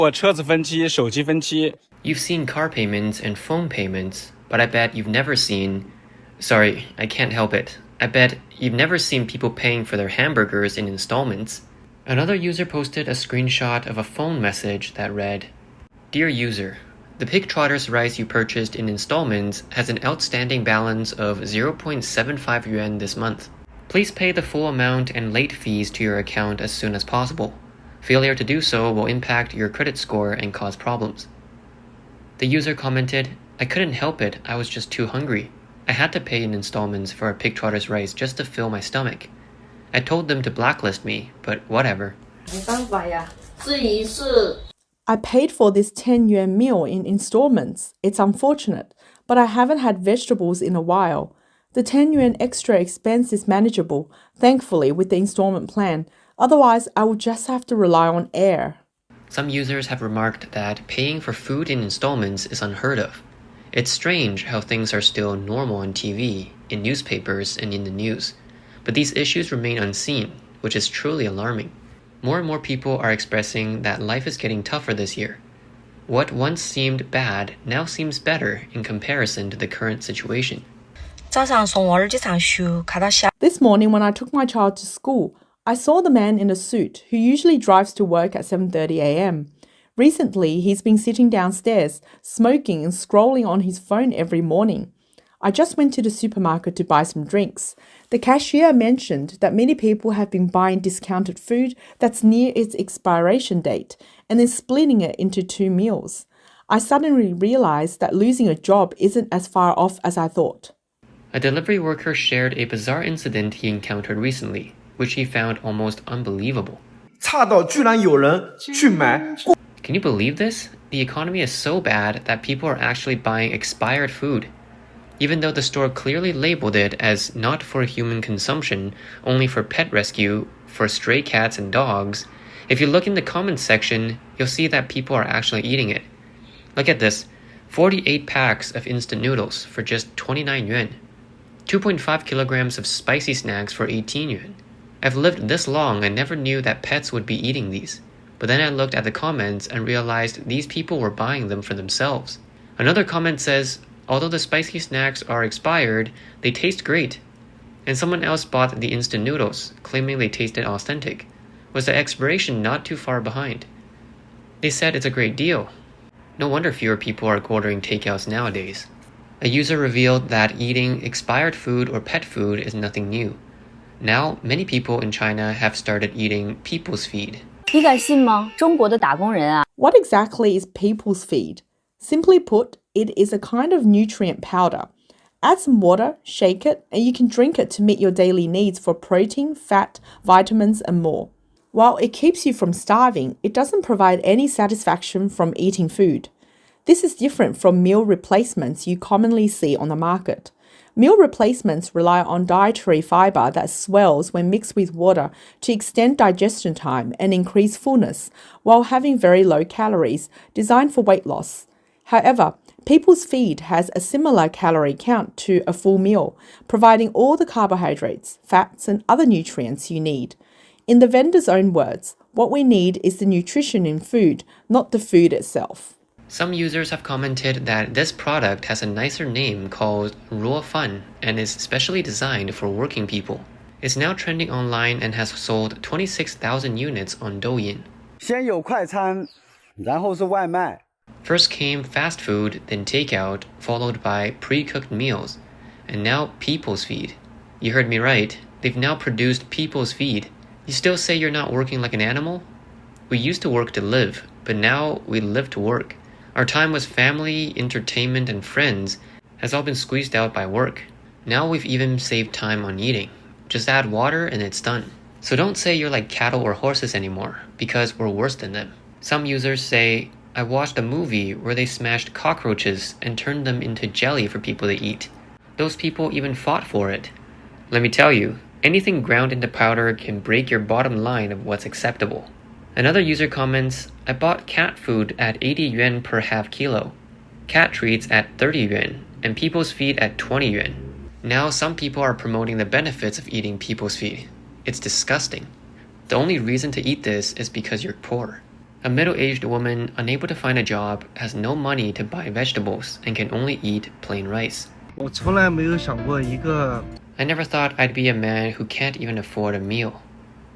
我车子分期，手机分期。 You've seen car payments and phone payments, but I bet you've never seen... Sorry, I can't help it. I bet you've never seen people paying for their hamburgers in installments. Another user posted a screenshot of a phone message that read, Dear user, the pig trotter's rice you purchased in installments has an outstanding balance of 0.75 yuan this month. Please pay the full amount and late fees to your account as soon as possible. Failure to do so will impact your credit score and cause problems. The user commented, I couldn't help it, I was just too hungry. I had to pay in installments for a pig trotter's rice just to fill my stomach. I told them to blacklist me, but whatever. I paid for this 10 yuan meal in installments. It's unfortunate, but I haven't had vegetables in a while. The 10 yuan extra expense is manageable, thankfully, with the installment plan. Otherwise, I would just have to rely on air. Some users have remarked that paying for food in installments is unheard of. It's strange how things are still normal on TV, in newspapers, and in the news. But these issues remain unseen, which is truly alarming. More and more people are expressing that life is getting tougher this year. What once seemed bad now seems better in comparison to the current situation. This morning when I took my child to school, I saw the man in a suit who usually drives to work at 7:30 a.m. Recently, he's been sitting downstairs, smoking and scrolling on his phone every morning. I just went to the supermarket to buy some drinks. The cashier mentioned that many people have been buying discounted food that's near its expiration date and then splitting it into 2 meals. I suddenly realized that losing a job isn't as far off as I thought. A delivery worker shared a bizarre incident he encountered recently, which he found almost unbelievable. Can you believe this? The economy is so bad that people are actually buying expired food. Even though the store clearly labeled it as not for human consumption, only for pet rescue, for stray cats and dogs, if you look in the comments section, you'll see that people are actually eating it. Look at this, 48 packs of instant noodles for just 29 yuan. 2.5 kilograms of spicy snacks for 18 yuan. I've lived this long and never knew that pets would be eating these. But then I looked at the comments and realized these people were buying them for themselves. Another comment says, although the spicy snacks are expired, they taste great. And someone else bought the instant noodles, claiming they tasted authentic. Was the expiration not too far behind? They said it's a great deal. No wonder fewer people are ordering takeouts nowadays. A user revealed that eating expired food or pet food is nothing new. Now, many people in China have started eating people's feed. What exactly is people's feed? Simply put, it is a kind of nutrient powder. Add some water, shake it, and you can drink it to meet your daily needs for protein, fat, vitamins, and more. While it keeps you from starving, it doesn't provide any satisfaction from eating food. This is different from meal replacements you commonly see on the market. Meal replacements rely on dietary fiber that swells when mixed with water to extend digestion time and increase fullness, while having very low calories, designed for weight loss. However, people's feed has a similar calorie count to a full meal, providing all the carbohydrates, fats, and other nutrients you need. In the vendor's own words, what we need is the nutrition in food, not the food itself. Some users have commented that this product has a nicer name called Ruo Fan and is specially designed for working people. It's now trending online and has sold 26,000 units on Douyin. 先有快餐，然后是外卖。 First came fast food, then takeout, followed by pre-cooked meals, and now people's feed. You heard me right, they've now produced people's feed. You still say you're not working like an animal? We used to work to live, but now we live to work. Our time with family, entertainment, and friends has all been squeezed out by work. Now we've even saved time on eating. Just add water and it's done. So don't say you're like cattle or horses anymore, because we're worse than them. Some users say, I watched a movie where they smashed cockroaches and turned them into jelly for people to eat. Those people even fought for it. Let me tell you, anything ground into powder can break your bottom line of what's acceptable. Another user comments, I bought cat food at 80 yuan per half kilo, cat treats at 30 yuan, and people's feed at 20 yuan. Now some people are promoting the benefits of eating people's feed. It's disgusting. The only reason to eat this is because you're poor. A middle-aged woman unable to find a job has no money to buy vegetables and can only eat plain rice. 我从来没有想过一个 I never thought I'd be a man who can't even afford a meal.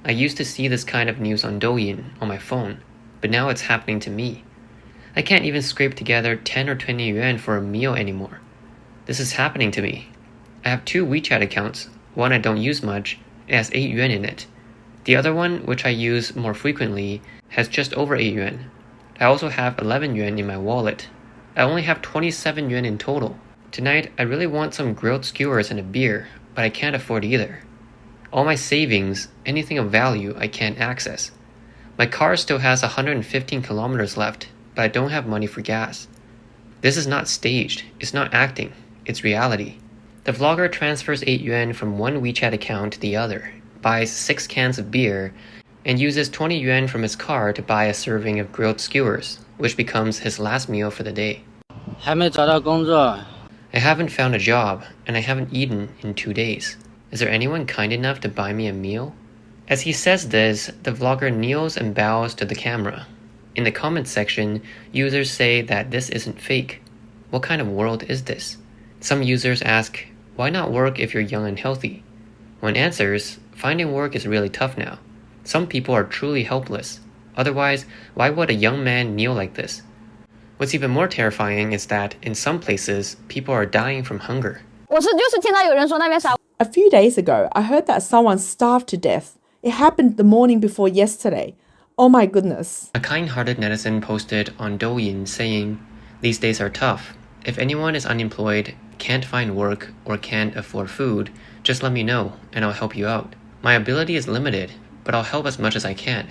I used to see this kind of news on Douyin on my phone, but now it's happening to me. I can't even scrape together 10 or 20 yuan for a meal anymore. This is happening to me. I have 2 WeChat accounts. One I don't use much. It has 8 yuan in it. The other one, which I use more frequently, has just over 8 yuan. I also have 11 yuan in my wallet. I only have 27 yuan in total. Tonight, I really want some grilled skewers and a beer, but I can't afford either. All my savings, anything of value, I can't access. My car still has 115 kilometers left, but I don't have money for gas. This is not staged, it's not acting, it's reality. The vlogger transfers 8 yuan from one WeChat account to the other, buys 6 cans of beer, and uses 20 yuan from his car to buy a serving of grilled skewers, which becomes his last meal for the day. 还没找到工作。 I haven't found a job, and I haven't eaten in 2 days. Is there anyone kind enough to buy me a meal? As he says this, the vlogger kneels and bows to the camera. In the comments section, users say that this isn't fake. What kind of world is this? Some users ask, why not work if you're young and healthy? One answers, finding work is really tough now. Some people are truly helpless. Otherwise, why would a young man kneel like this? What's even more terrifying is that in some places, people are dying from hunger. A few days ago, I heard that someone starved to death. It happened the morning before yesterday. Oh my goodness. A kind-hearted netizen posted on Douyin saying, "These days are tough. If anyone is unemployed, can't find work, or can't afford food, just let me know and I'll help you out. My ability is limited, but I'll help as much as I can."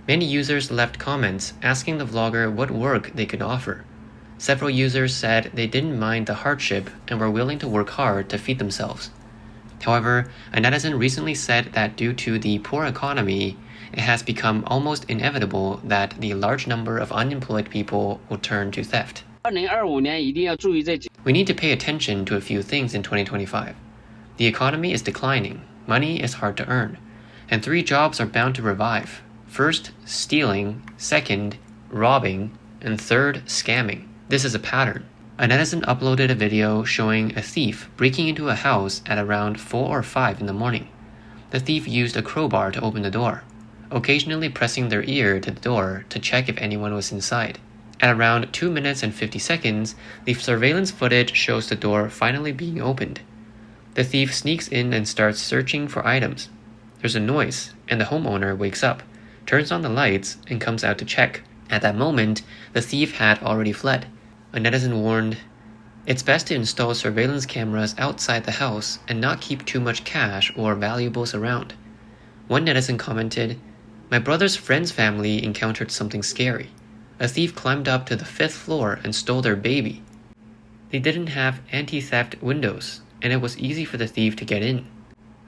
Many users left comments asking the vlogger what work they could offer. Several users said they didn't mind the hardship and were willing to work hard to feed themselves. However, a netizen recently said that due to the poor economy, it has become almost inevitable that the large number of unemployed people will turn to theft. 2025年一定要注意这几。 We need to pay attention to a few things in 2025. The economy is declining, money is hard to earn, and 3 jobs are bound to revive. First, stealing, second, robbing, and third, scamming. This is a pattern. A netizen uploaded a video showing a thief breaking into a house at around 4 or 5 in the morning. The thief used a crowbar to open the door, occasionally pressing their ear to the door to check if anyone was inside. At around 2 minutes and 50 seconds, the surveillance footage shows the door finally being opened. The thief sneaks in and starts searching for items. There's a noise, and the homeowner wakes up, turns on the lights, and comes out to check. At that moment, the thief had already fled. A netizen warned, "It's best to install surveillance cameras outside the house and not keep too much cash or valuables around." One netizen commented, "My brother's friend's family encountered something scary. A thief climbed up to the 5th floor and stole their baby. They didn't have anti-theft windows, and it was easy for the thief to get in.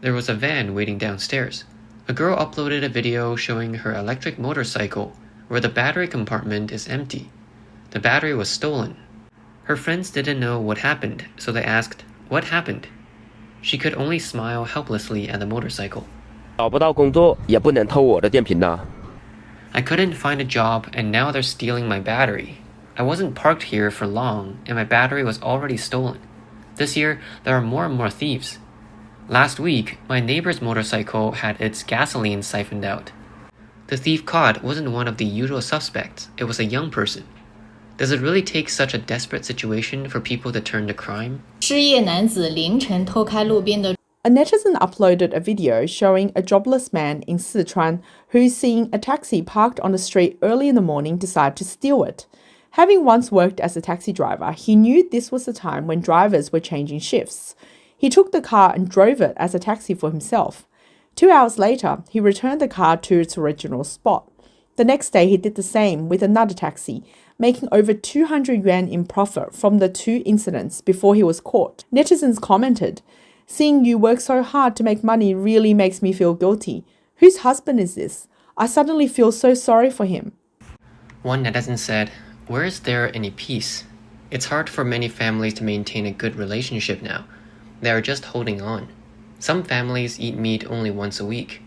There was a van waiting downstairs." A girl uploaded a video showing her electric motorcycle where the battery compartment is empty. The battery was stolen. Her friends didn't know what happened, so they asked, "What happened?" She could only smile helplessly at the motorcycle. 找不到工作，也不能偷我的电瓶呐。 "I couldn't find a job and now they're stealing my battery. I wasn't parked here for long and my battery was already stolen. This year, there are more and more thieves. Last week, my neighbor's motorcycle had its gasoline siphoned out. The thief caught wasn't one of the usual suspects, it was a young person. Does it really take such a desperate situation for people to turn to crime?" 失业男子凌晨偷开路边的 A netizen uploaded a video showing a jobless man in Sichuan who, seeing a taxi parked on the street early in the morning, decided to steal it. Having once worked as a taxi driver, he knew this was the time when drivers were changing shifts. He took the car and drove it as a taxi for himself. 2 hours later, he returned the car to its original spot. The next day, he did the same with another taxi, making over 200 yuan in profit from the 2 incidents before he was caught. Netizens commented, "Seeing you work so hard to make money really makes me feel guilty. Whose husband is this? I suddenly feel so sorry for him." One netizen said, "Where is there any peace? It's hard for many families to maintain a good relationship now. They are just holding on. Some families eat meat only once a week."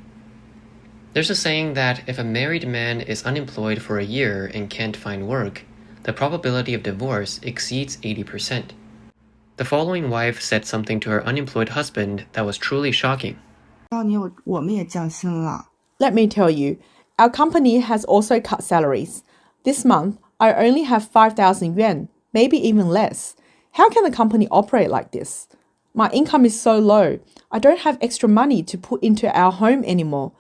There's a saying that if a married man is unemployed for a year and can't find work, the probability of divorce exceeds 80%. The following wife said something to her unemployed husband that was truly shocking. Let me tell you, our company has also cut salaries. This month, I only have 5,000 yuan, maybe even less. How can the company operate like this? My income is so low, I don't have extra money to put into our home anymore.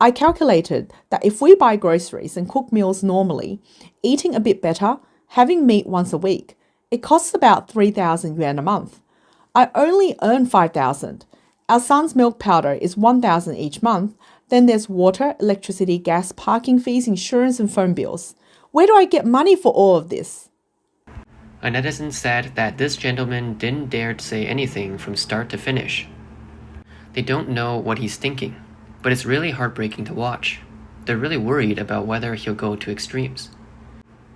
I calculated that if we buy groceries and cook meals normally, eating a bit better, having meat once a week, it costs about 3,000 yuan a month. I only earn 5,000. Our son's milk powder is 1,000 each month. Then there's water, electricity, gas, parking fees, insurance, and phone bills. Where do I get money for all of this? A netizen said that this gentleman didn't dare to say anything from start to finish. They don't know what he's thinking, but it's really heartbreaking to watch. They're really worried about whether he'll go to extremes.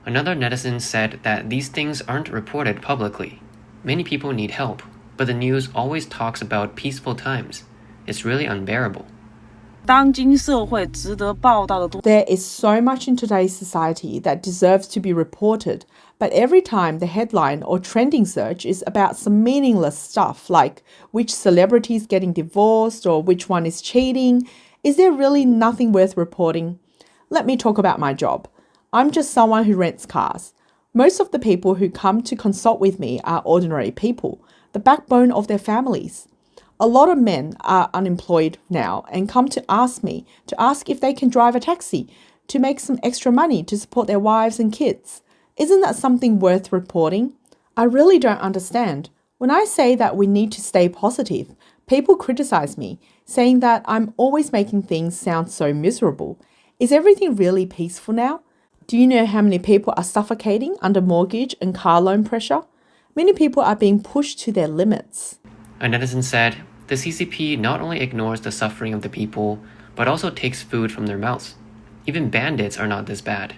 Another netizen said that these things aren't reported publicly. Many people need help, but the news always talks about peaceful times. It's really unbearable. There is so much in today's society that deserves to be reported, but every time the headline or trending search is about some meaningless stuff like which celebrity is getting divorced or which one is cheating, is there really nothing worth reporting? Let me talk about my job. I'm just someone who rents cars. Most of the people who come to consult with me are ordinary people, the backbone of their families. A lot of men are unemployed now and come to ask me to ask if they can drive a taxi to make some extra money to support their wives and kids. Isn't that something worth reporting? I really don't understand. When I say that we need to stay positive, people criticize me, saying that I'm always making things sound so miserable. Is everything really peaceful now? Do you know how many people are suffocating under mortgage and car loan pressure? Many people are being pushed to their limits. A netizen said, the CCP not only ignores the suffering of the people, but also takes food from their mouths. Even bandits are not this bad.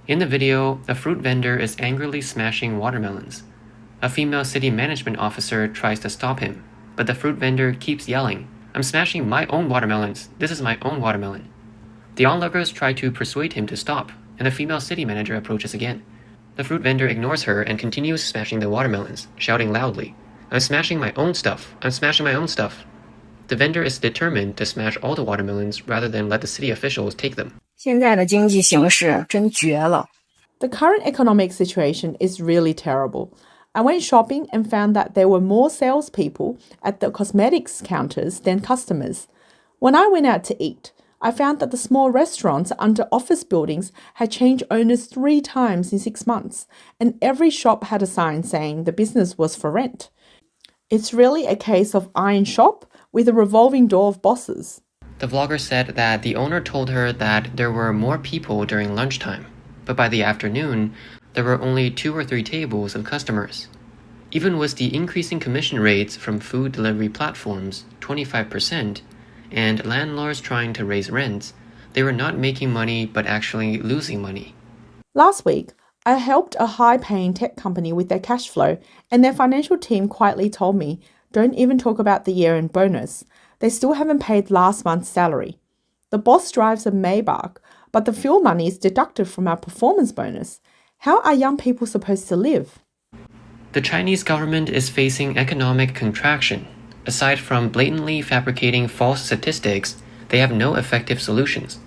In the video, a fruit vendor is angrily smashing watermelons. A female city management officer tries to stop him, but the fruit vendor keeps yelling, "I'm smashing my own watermelons. This is my own watermelon." The onlookers try to persuade him to stop, and the female city manager approaches again. The fruit vendor ignores her and continues smashing the watermelons, shouting loudly, "I'm smashing my own stuff. I'm smashing my own stuff." The vendor is determined to smash all the watermelons rather than let the city officials take them. 现在的经济形势真绝了。 The current economic situation is really terrible. I went shopping and found that there were more salespeople at the cosmetics counters than customers. When I went out to eat, I found that the small restaurants under office buildings had changed owners 3 times in 6 months, and every shop had a sign saying the business was for rent. It's really a case of iron shop with a revolving door of bosses. The vlogger said that the owner told her that there were more people during lunchtime, but by the afternoon, there were only 2 or 3 tables of customers. Even with the increasing commission rates from food delivery platforms, 25%, and landlords trying to raise rents, they were not making money but actually losing money. Last week, I helped a high-paying tech company with their cash flow, and their financial team quietly told me, don't even talk about the year-end bonus. They still haven't paid last month's salary. The boss drives a Maybach, but the fuel money is deducted from our performance bonus. How are young people supposed to live? The Chinese government is facing economic contraction. Aside from blatantly fabricating false statistics, they have no effective solutions.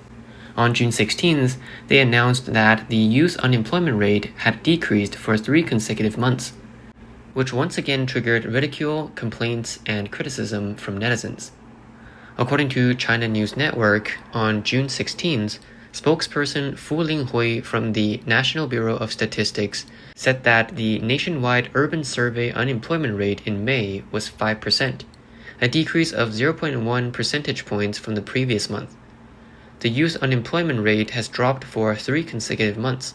On June 16th, they announced that the youth unemployment rate had decreased for 3 consecutive months, which once again triggered ridicule, complaints, and criticism from netizens. According to China News Network, on June 16th, spokesperson Fu Linghui from the National Bureau of Statistics said that the nationwide urban survey unemployment rate in May was 5%, a decrease of 0.1 percentage points from the previous month. The youth unemployment rate has dropped for 3 consecutive months.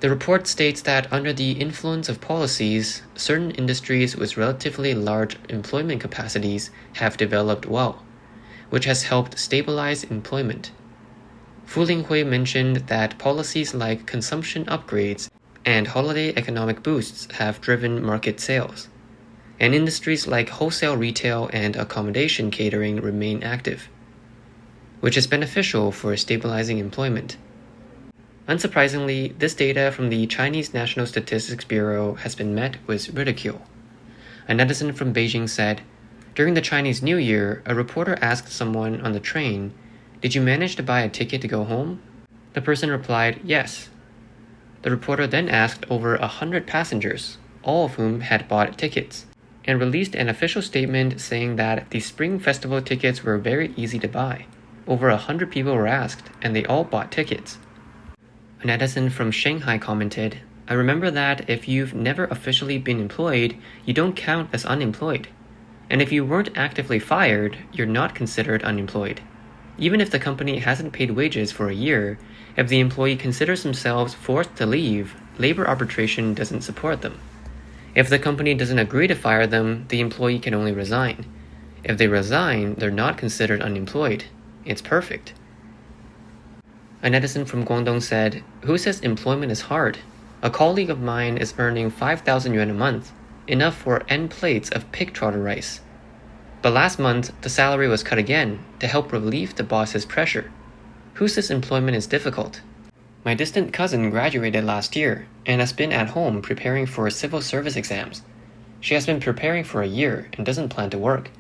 The report states that under the influence of policies, certain industries with relatively large employment capacities have developed well, which has helped stabilize employment. Fu Linghui mentioned that policies like consumption upgrades and holiday economic boosts have driven market sales. and industries like wholesale retail and accommodation catering remain active, which is beneficial for stabilizing employment. Unsurprisingly, this data from the Chinese National Statistics Bureau has been met with ridicule. A netizen from Beijing said, "During the Chinese New Year, a reporter asked someone on the train, 'Did you manage to buy a ticket to go home?' The person replied, 'Yes.' The reporter then asked over 100 passengers, all of whom had bought tickets, and released an official statement saying that the Spring Festival tickets were very easy to buy. Over 100 people were asked, and they all bought tickets." A netizen from Shanghai commented, "I remember that if you've never officially been employed, you don't count as unemployed. And if you weren't actively fired, you're not considered unemployed. Even if the company hasn't paid wages for a year, if the employee considers themselves forced to leave, labor arbitration doesn't support them. If the company doesn't agree to fire them, the employee can only resign. If they resign, they're not considered unemployed. It's perfect." A netizen from Guangdong said, "Who says employment is hard? A colleague of mine is earning 5,000 yuan a month, enough for N plates of pig trotter rice. But last month, the salary was cut again to help relieve the boss's pressure. Who says employment is difficult? My distant cousin graduated last year and has been at home preparing for civil service exams. She has been preparing for a year and doesn't plan to work.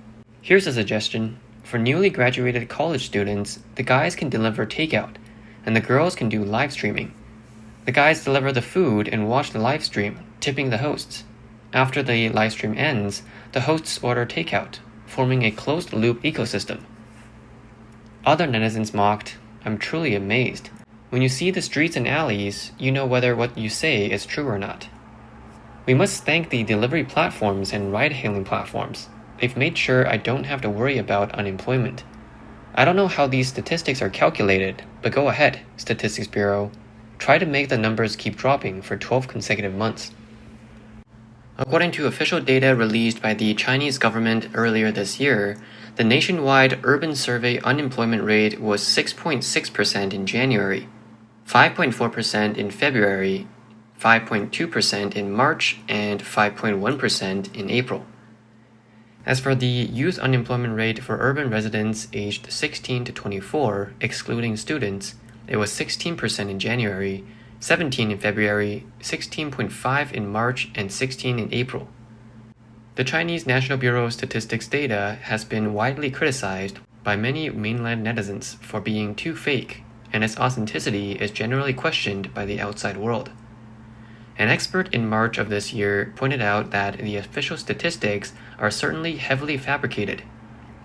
Here's a suggestion. For newly graduated college students, the guys can deliver takeout, and the girls can do live streaming. The guys deliver the food and watch the live stream, tipping the hosts. After the live stream ends, the hosts order takeout, forming a closed-loop ecosystem." Other netizens mocked, "I'm truly amazed. When you see the streets and alleys, you know whether what you say is true or not." We must thank the delivery platforms and ride-hailing platforms. They've made sure I don't have to worry about unemployment. I don't know how these statistics are calculated, but go ahead, Statistics Bureau. Try to make the numbers keep dropping for 12 consecutive months. According to official data released by the Chinese government earlier this year, the nationwide urban survey unemployment rate was 6.6% in January, 5.4% in February, 5.2% in March, and 5.1% in April. As for the youth unemployment rate for urban residents aged 16 to 24, excluding students, it was 16% in January, 17 in February, 16.5 in March, and 16 in April. The Chinese National Bureau of Statistics data has been widely criticized by many mainland netizens for being too fake, and its authenticity is generally questioned by the outside world. An expert in March of this year pointed out that the official statistics are certainly heavily fabricated,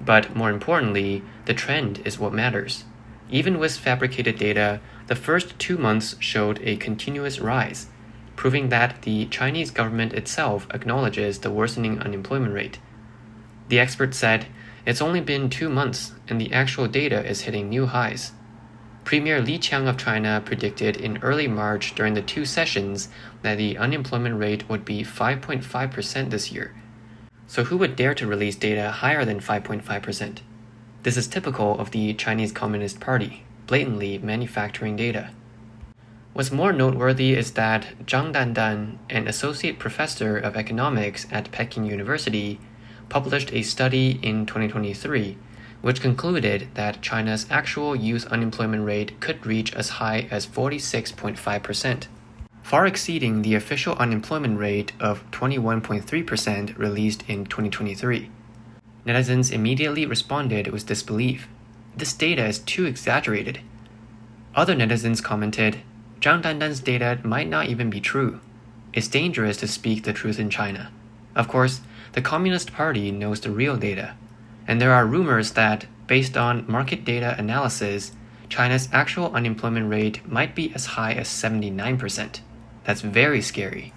but more importantly, the trend is what matters. Even with fabricated data, the first 2 months showed a continuous rise, proving that the Chinese government itself acknowledges the worsening unemployment rate. The expert said, "It's only been 2 months, and the actual data is hitting new highs." Premier Li Qiang of China predicted in early March during the 2 sessions that the unemployment rate would be 5.5% this year. So who would dare to release data higher than 5.5%? This is typical of the Chinese Communist Party, blatantly manufacturing data. What's more noteworthy is that Zhang Dandan, an associate professor of economics at Peking University, published a study in 2023 which concluded that China's actual youth unemployment rate could reach as high as 46.5%, far exceeding the official unemployment rate of 21.3% released in 2023. Netizens immediately responded with disbelief. This data is too exaggerated. Other netizens commented, Zhang Dandan's data might not even be true. It's dangerous to speak the truth in China. Of course, the Communist Party knows the real data. And there are rumors that, based on market data analysis, China's actual unemployment rate might be as high as 79%. That's very scary.